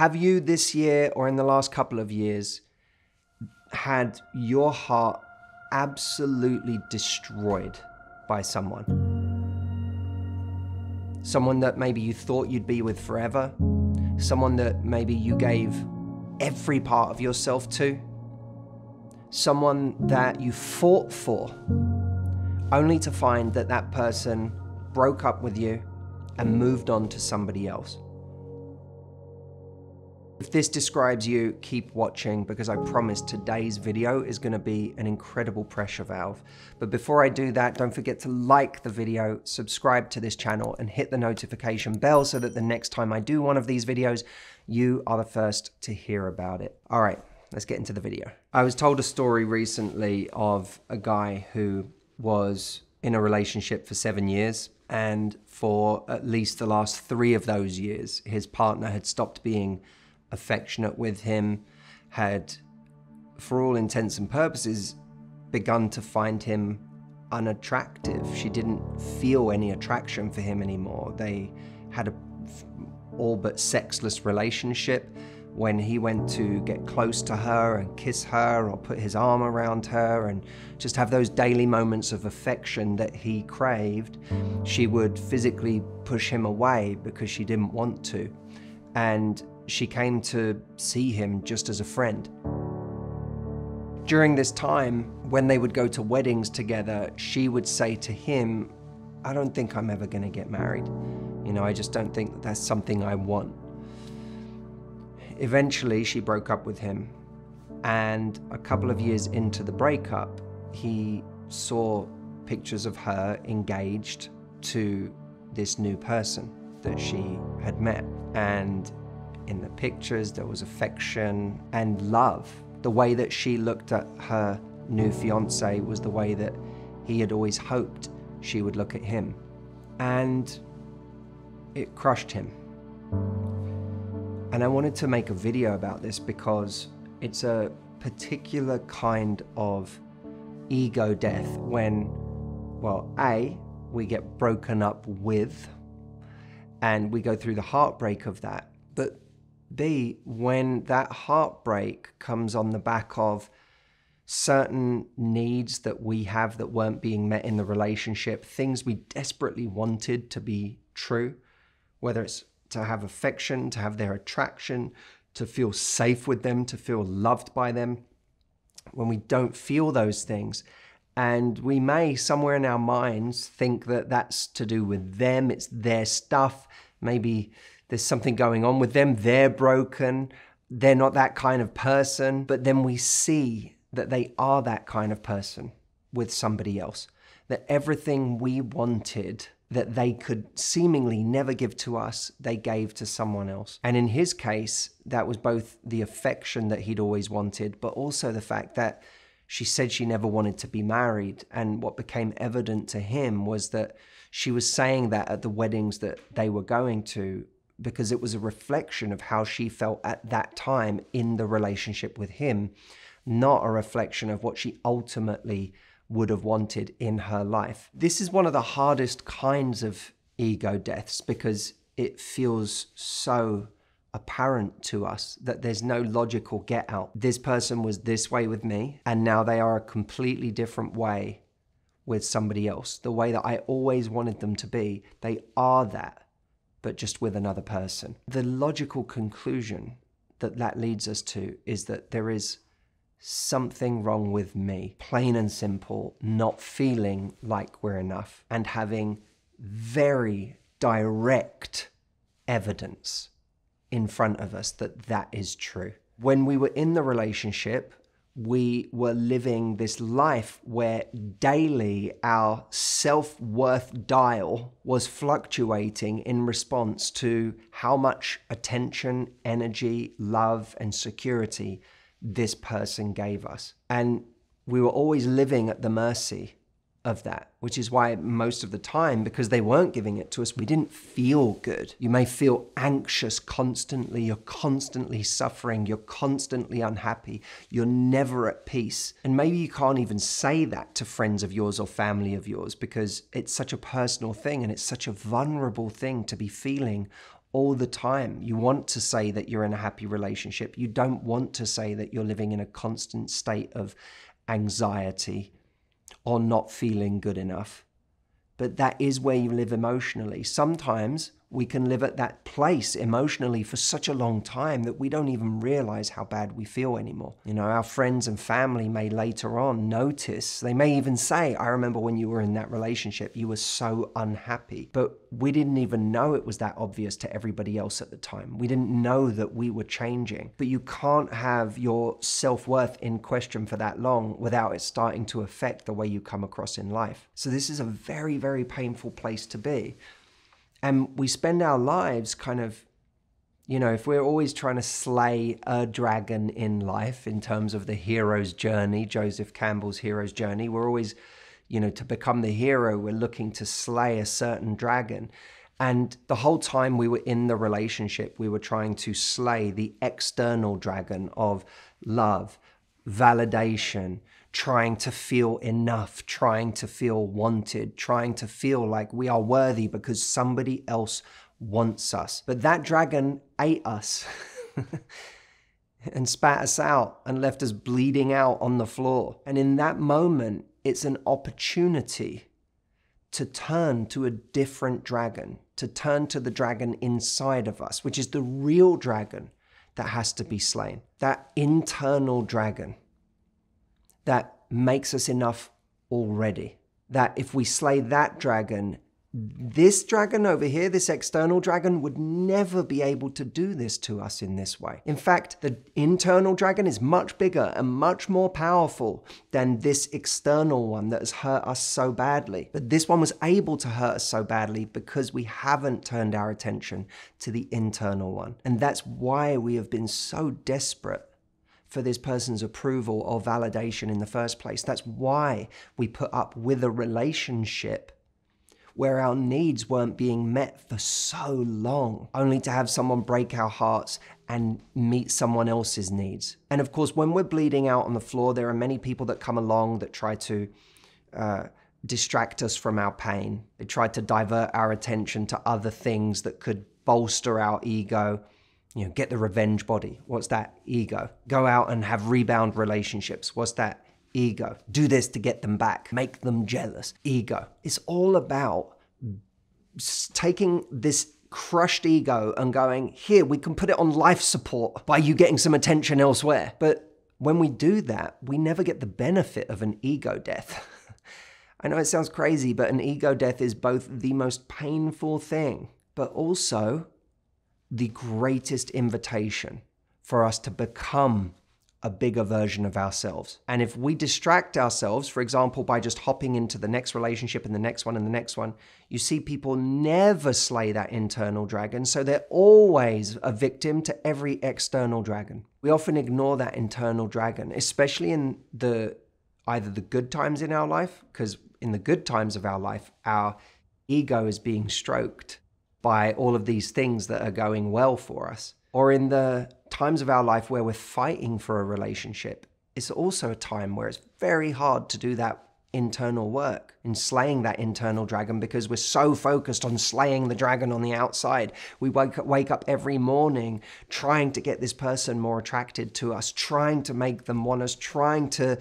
Have you this year or in the last couple of years had your heart absolutely destroyed by someone? Someone that maybe you thought you'd be with forever? Someone that maybe you gave every part of yourself to? Someone that you fought for, only to find that that person broke up with you and moved on to somebody else? If this describes you, keep watching, because I promise today's video is going to be an incredible pressure valve. But before I do that, don't forget to like the video, subscribe to this channel, and hit the notification bell so that the next time I do one of these videos, you are the first to hear about it. All right, let's get into the video. I was told a story recently of a guy who was in a relationship for 7 years, and for at least the last 3 of those years, his partner had stopped being affectionate with him, had, for all intents and purposes, begun to find him unattractive. She didn't feel any attraction for him anymore. They had a all but sexless relationship. When he went to get close to her and kiss her or put his arm around her and just have those daily moments of affection that he craved, she would physically push him away because she didn't want to. And she came to see him just as a friend. During this time, when they would go to weddings together, she would say to him, "I don't think I'm ever going to get married. You know, I just don't think that that's something I want." Eventually, she broke up with him, and a couple of years into the breakup, he saw pictures of her engaged to this new person that she had met. And in the pictures, there was affection and love. The way that she looked at her new fiance was the way that he had always hoped she would look at him. And it crushed him. And I wanted to make a video about this because it's a particular kind of ego death when, well, A, we get broken up with and we go through the heartbreak of that. But B, when that heartbreak comes on the back of certain needs that we have that weren't being met in the relationship, things we desperately wanted to be true, whether it's to have affection, to have their attraction, to feel safe with them, to feel loved by them. When we don't feel those things, and we may somewhere in our minds think that that's to do with them, it's their stuff, maybe there's something going on with them, they're broken, they're not that kind of person, but then we see that they are that kind of person with somebody else, that everything we wanted that they could seemingly never give to us, they gave to someone else. And in his case, that was both the affection that he'd always wanted, but also the fact that she said she never wanted to be married. And what became evident to him was that she was saying that at the weddings that they were going to, because it was a reflection of how she felt at that time in the relationship with him, not a reflection of what she ultimately would have wanted in her life. This is one of the hardest kinds of ego deaths because it feels so apparent to us that there's no logical get out. This person was this way with me, and now they are a completely different way with somebody else. The way that I always wanted them to be, they are that, but just with another person. The logical conclusion that that leads us to is that there is something wrong with me, plain and simple, not feeling like we're enough and having very direct evidence in front of us that that is true. When we were in the relationship, we were living this life where daily our self-worth dial was fluctuating in response to how much attention, energy, love, and security this person gave us. And we were always living at the mercy of that, which is why most of the time, because they weren't giving it to us, we didn't feel good. You may feel anxious constantly, you're constantly suffering, you're constantly unhappy, you're never at peace. And maybe you can't even say that to friends of yours or family of yours because it's such a personal thing and it's such a vulnerable thing to be feeling all the time. You want to say that you're in a happy relationship. You don't want to say that you're living in a constant state of anxiety or not feeling good enough. But that is where you live emotionally. Sometimes we can live at that place emotionally for such a long time that we don't even realize how bad we feel anymore. You know, our friends and family may later on notice, they may even say, I remember when you were in that relationship, you were so unhappy. But we didn't even know it was that obvious to everybody else at the time. We didn't know that we were changing. But you can't have your self-worth in question for that long without it starting to affect the way you come across in life. So this is a very, very painful place to be. And we spend our lives kind of, you know, if we're always trying to slay a dragon in life in terms of the hero's journey, Joseph Campbell's hero's journey, we're always, you know, to become the hero, we're looking to slay a certain dragon. And the whole time we were in the relationship, we were trying to slay the external dragon of love, validation, trying to feel enough, trying to feel wanted, trying to feel like we are worthy because somebody else wants us. But that dragon ate us and spat us out and left us bleeding out on the floor. And in that moment, it's an opportunity to turn to a different dragon, to turn to the dragon inside of us, which is the real dragon that has to be slain. That internal dragon that makes us enough already. That if we slay that dragon, this dragon over here, this external dragon, would never be able to do this to us in this way. In fact, the internal dragon is much bigger and much more powerful than this external one that has hurt us so badly. But this one was able to hurt us so badly because we haven't turned our attention to the internal one. And that's why we have been so desperate for this person's approval or validation in the first place. That's why we put up with a relationship where our needs weren't being met for so long, only to have someone break our hearts and meet someone else's needs. And of course, when we're bleeding out on the floor, there are many people that come along that try to distract us from our pain. They try to divert our attention to other things that could bolster our ego. You know, get the revenge body. What's that? Ego. Go out and have rebound relationships. What's that? Ego. Do this to get them back. Make them jealous. Ego. It's all about taking this crushed ego and going, here, we can put it on life support by you getting some attention elsewhere. But when we do that, we never get the benefit of an ego death. I know it sounds crazy, but an ego death is both the most painful thing, but also the greatest invitation for us to become a bigger version of ourselves. And if we distract ourselves, for example, by just hopping into the next relationship and the next one and the next one, you see people never slay that internal dragon, so they're always a victim to every external dragon. We often ignore that internal dragon, especially in either the good times in our life, because in the good times of our life, our ego is being stroked by all of these things that are going well for us. Or in the times of our life where we're fighting for a relationship, it's also a time where it's very hard to do that internal work in slaying that internal dragon because we're so focused on slaying the dragon on the outside. We wake up every morning trying to get this person more attracted to us, trying to make them want us, trying to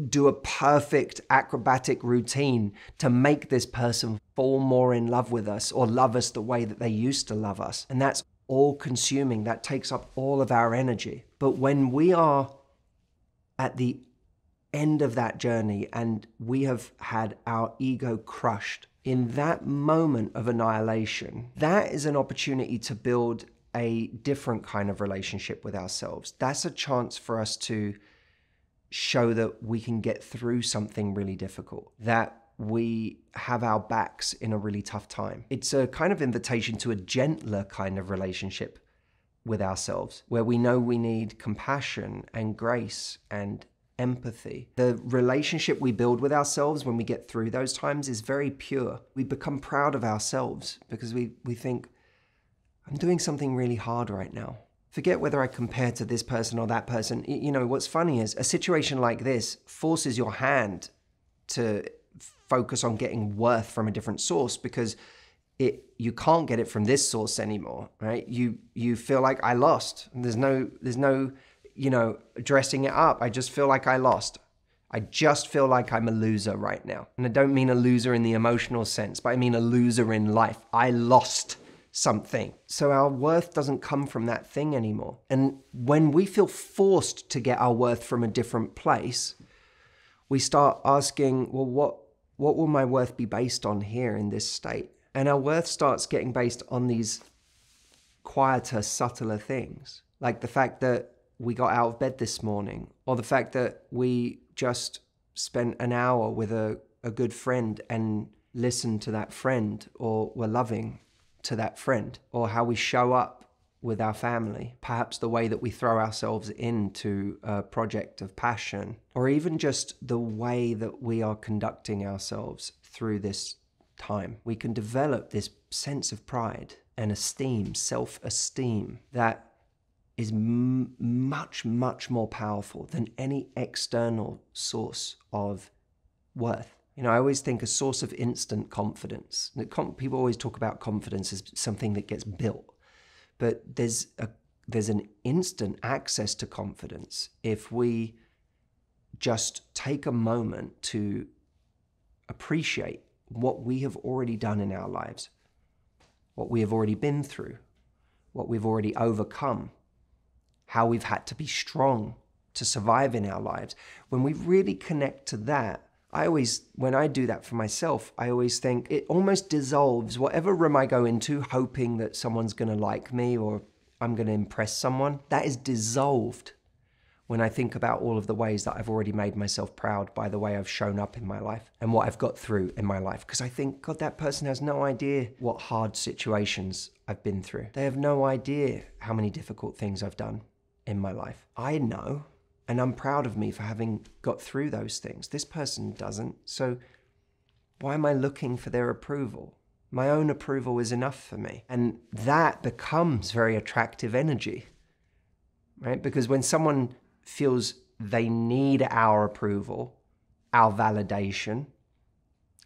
do a perfect acrobatic routine to make this person fall more in love with us or love us the way that they used to love us. And that's all consuming. That takes up all of our energy. But when we are at the end of that journey and we have had our ego crushed, in that moment of annihilation, that is an opportunity to build a different kind of relationship with ourselves. That's a chance for us to show that we can get through something really difficult, that we have our backs in a really tough time. It's a kind of invitation to a gentler kind of relationship with ourselves, where we know we need compassion and grace and empathy. The relationship we build with ourselves when we get through those times is very pure. We become proud of ourselves because we think, I'm doing something really hard right now. Forget whether I compare to this person or that person. You know, what's funny is a situation like this forces your hand to focus on getting worth from a different source, because you can't get it from this source anymore, right? You feel like I lost. There's no, dressing it up. I just feel like I lost. I just feel like I'm a loser right now. And I don't mean a loser in the emotional sense, but I mean a loser in life. I lost something. So our worth doesn't come from that thing anymore. And when we feel forced to get our worth from a different place, we start asking, well, what will my worth be based on here in this state? And our worth starts getting based on these quieter, subtler things, like the fact that we got out of bed this morning, or the fact that we just spent an hour with a good friend and listened to that friend, or were loving to that friend, or how we show up with our family, perhaps the way that we throw ourselves into a project of passion, or even just the way that we are conducting ourselves through this time. We can develop this sense of pride and esteem, self-esteem, that is much, much more powerful than any external source of worth. I always think a source of instant confidence. People always talk about confidence as something that gets built, but there's an instant access to confidence if we just take a moment to appreciate what we have already done in our lives, what we have already been through, what we've already overcome, how we've had to be strong to survive in our lives. When we really connect to that, when I do that for myself, I always think it almost dissolves whatever room I go into, hoping that someone's going to like me or I'm going to impress someone. That is dissolved when I think about all of the ways that I've already made myself proud by the way I've shown up in my life and what I've got through in my life. Because I think, God, that person has no idea what hard situations I've been through. They have no idea how many difficult things I've done in my life. I know, and I'm proud of me for having got through those things. This person doesn't. So why am I looking for their approval? My own approval is enough for me. And that becomes very attractive energy, right? Because when someone feels they need our approval, our validation,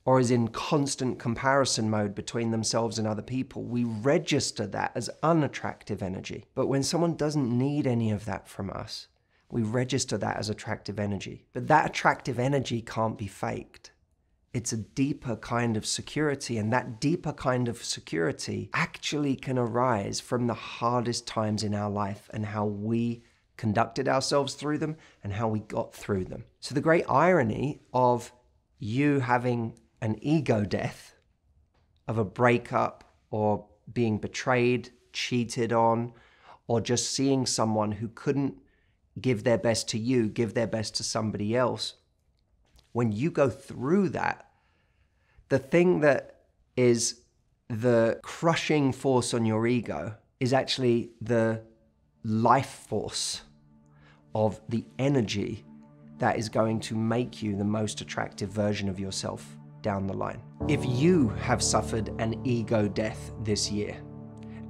or is in constant comparison mode between themselves and other people, we register that as unattractive energy. But when someone doesn't need any of that from us, we register that as attractive energy. But that attractive energy can't be faked. It's a deeper kind of security, and that deeper kind of security actually can arise from the hardest times in our life and how we conducted ourselves through them and how we got through them. So the great irony of you having an ego death, of a breakup or being betrayed, cheated on, or just seeing someone who couldn't give their best to you, give their best to somebody else. When you go through that, the thing that is the crushing force on your ego is actually the life force of the energy that is going to make you the most attractive version of yourself down the line. If you have suffered an ego death this year,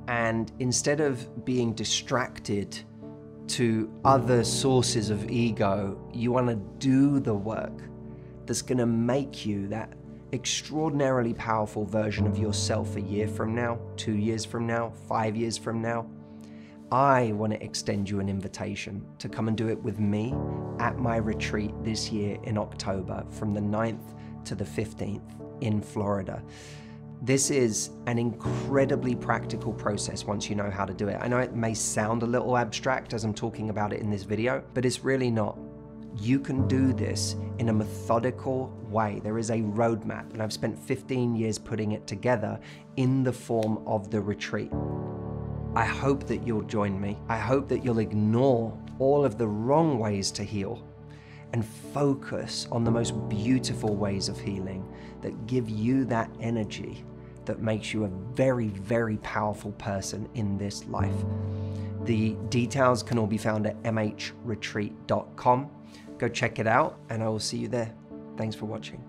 and instead of being distracted to other sources of ego, you want to do the work that's going to make you that extraordinarily powerful version of yourself a year from now, 2 years from now, 5 years from now, I want to extend you an invitation to come and do it with me at my retreat this year in October from the 9th to the 15th in Florida. This is an incredibly practical process once you know how to do it. I know it may sound a little abstract as I'm talking about it in this video, but it's really not. You can do this in a methodical way. There is a roadmap, and I've spent 15 years putting it together in the form of the retreat. I hope that you'll join me. I hope that you'll ignore all of the wrong ways to heal and focus on the most beautiful ways of healing that give you that energy that makes you a very, very powerful person in this life. The details can all be found at mhretreat.com. Go check it out, and I will see you there. Thanks for watching.